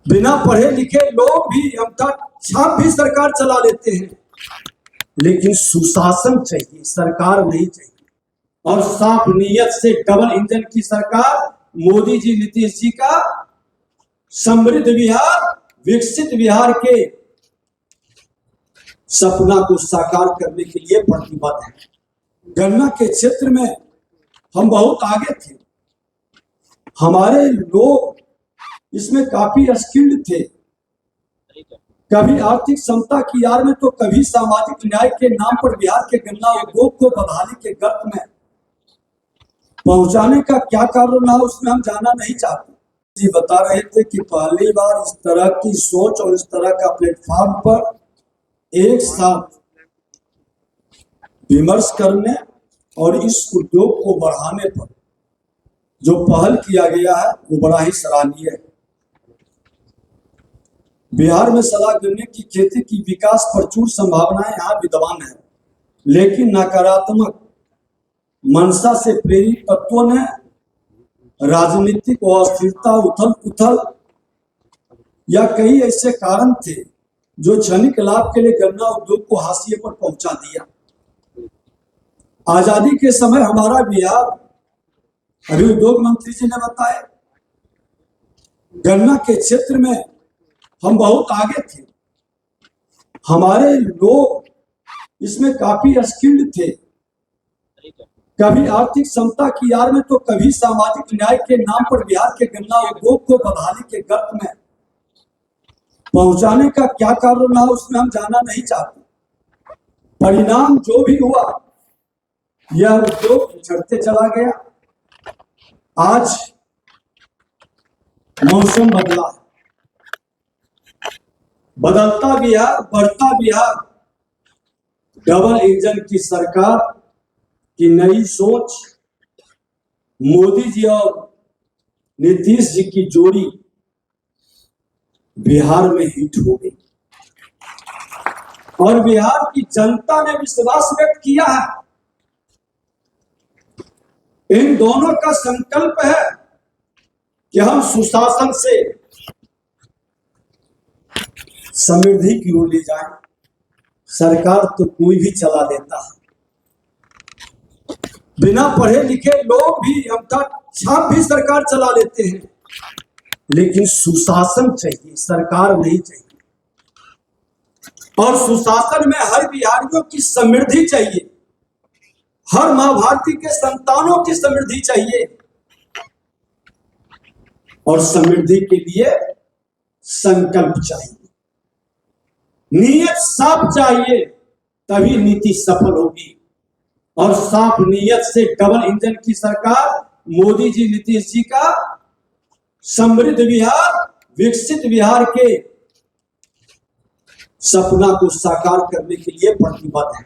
बिना पढ़े लिखे लोग भी अंगूठा छाप भी सरकार चला लेते हैं, लेकिन सुशासन चाहिए, सरकार नहीं चाहिए। और साफ नीयत से डबल इंजन की सरकार, मोदी जी नीतीश जी का समृद्ध बिहार, विकसित बिहार के सपना को साकार करने के लिए प्रतिबद्ध है। गन्ना के क्षेत्र में हम बहुत आगे थे, हमारे लोग इसमें काफी स्किल्ड थे। कभी आर्थिक क्षमता की आड़ में तो कभी सामाजिक न्याय के नाम पर बिहार के गन्ना उद्योग को बदहाली के गर्त में पहुंचाने का क्या कारण रहा, उसमें हम जाना नहीं चाहते। जी बता रहे थे कि पहली बार इस तरह की सोच और इस तरह का प्लेटफॉर्म पर एक साथ विमर्श करने और इस उद्योग को बढ़ाने पर जो पहल किया गया है वो बड़ा ही सराहनीय है। बिहार में सदा गन्ने की खेती की विकास प्रचुर संभावनाएं यहाँ विद्यमान है, लेकिन नकारात्मक मंशा से प्रेरित तत्वों ने राजनीतिक अस्थिरता, उथल पुथल या कई ऐसे कारण थे जो क्षणिक लाभ के लिए गन्ना उद्योग को हाशिए पर पहुंचा दिया। आजादी के समय हमारा बिहार, अभी उद्योग मंत्री जी ने बताया, गन्ना के क्षेत्र में हम बहुत आगे थे, हमारे लोग इसमें काफी स्किल्ड थे। कभी आर्थिक क्षमता की आड़ में तो कभी सामाजिक न्याय के नाम पर बिहार के गन्ना उद्योग को बदहाली के गर्त में पहुंचाने का क्या कारण रहा, उसमें हम जाना नहीं चाहते। परिणाम जो भी हुआ, यह उद्योग पिछड़ते चला गया। आज मौसम बदला, बदलता बिहार, बढ़ता बिहार, डबल इंजन की सरकार की नई सोच, मोदी जी और नीतीश जी की जोड़ी बिहार में हिट हो गई और बिहार की जनता ने विश्वास व्यक्त किया है। इन दोनों का संकल्प है कि हम सुशासन से समृद्धि की ओर ले जाएं। सरकार तो कोई भी चला देता है, बिना पढ़े लिखे लोग भी अंगूठा छाप भी सरकार चला लेते हैं, लेकिन सुशासन चाहिए, सरकार नहीं चाहिए। और सुशासन में हर बिहारियों की समृद्धि चाहिए, हर मां भारती के संतानों की समृद्धि चाहिए। और समृद्धि के लिए संकल्प चाहिए, नीयत साफ चाहिए, तभी नीति सफल होगी। और साफ नीयत से डबल इंजन की सरकार, मोदी जी नीतीश जी का समृद्ध बिहार, विकसित बिहार के सपना को साकार करने के लिए प्रतिबद्ध है।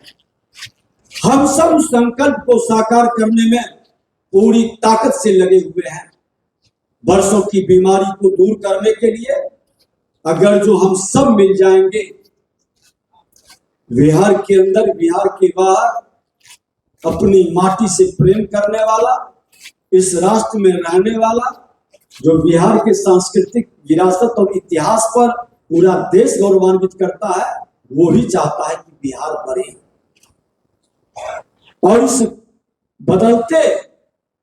हम सब उस संकल्प को साकार करने में पूरी ताकत से लगे हुए हैं। वर्षों की बीमारी को दूर करने के लिए अगर जो हम सब मिल जाएंगे, बिहार के अंदर, बिहार के बाहर, अपनी माटी से प्रेम करने वाला, इस राष्ट्र में रहने वाला, जो बिहार के सांस्कृतिक विरासत और इतिहास पर पूरा देश गौरवान्वित करता है, वो ही चाहता है कि बिहार बढ़े। और इस बदलते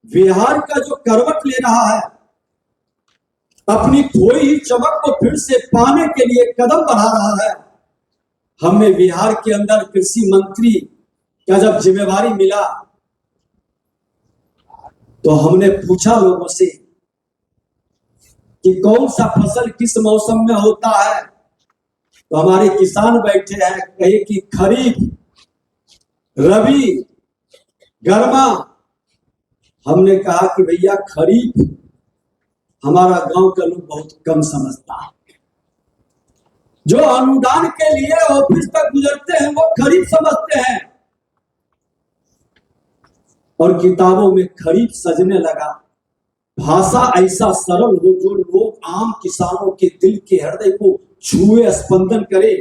बिहार का जो करवट ले रहा है, अपनी खोई हुई चमक को फिर से पाने के लिए कदम बढ़ा रहा है। हमें बिहार के अंदर कृषि मंत्री का जब जिम्मेवारी मिला तो हमने पूछा लोगों से कि कौन सा फसल किस मौसम में होता है, तो हमारे किसान बैठे हैं, कहे कि खरीफ, रबी, गर्मा। हमने कहा कि भैया खरीफ हमारा गांव का लोग बहुत कम समझता है, जो अनुदान के लिए ऑफिस पर गुजरते हैं वो खरीफ समझते हैं। और किताबों में खरीफ सजने लगा, भाषा ऐसा सरल हो जो लोग आम किसानों के दिल के हृदय को छुए, स्पंदन करे।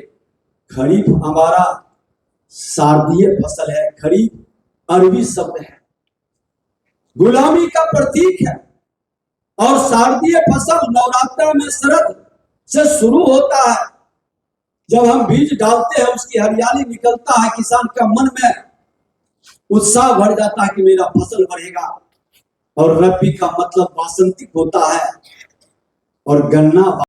खरीफ हमारा शारदीय फसल है, खरीफ अरबी शब्द है, गुलामी का प्रतीक है। और शारदीय फसल नवरात्र में शरद से शुरू होता है। जब हम बीज डालते हैं, उसकी हरियाली निकलता है, किसान का मन में उत्साह भर जाता है कि मेरा फसल बढ़ेगा। और रबी का मतलब वासंतिक होता है, और गन्ना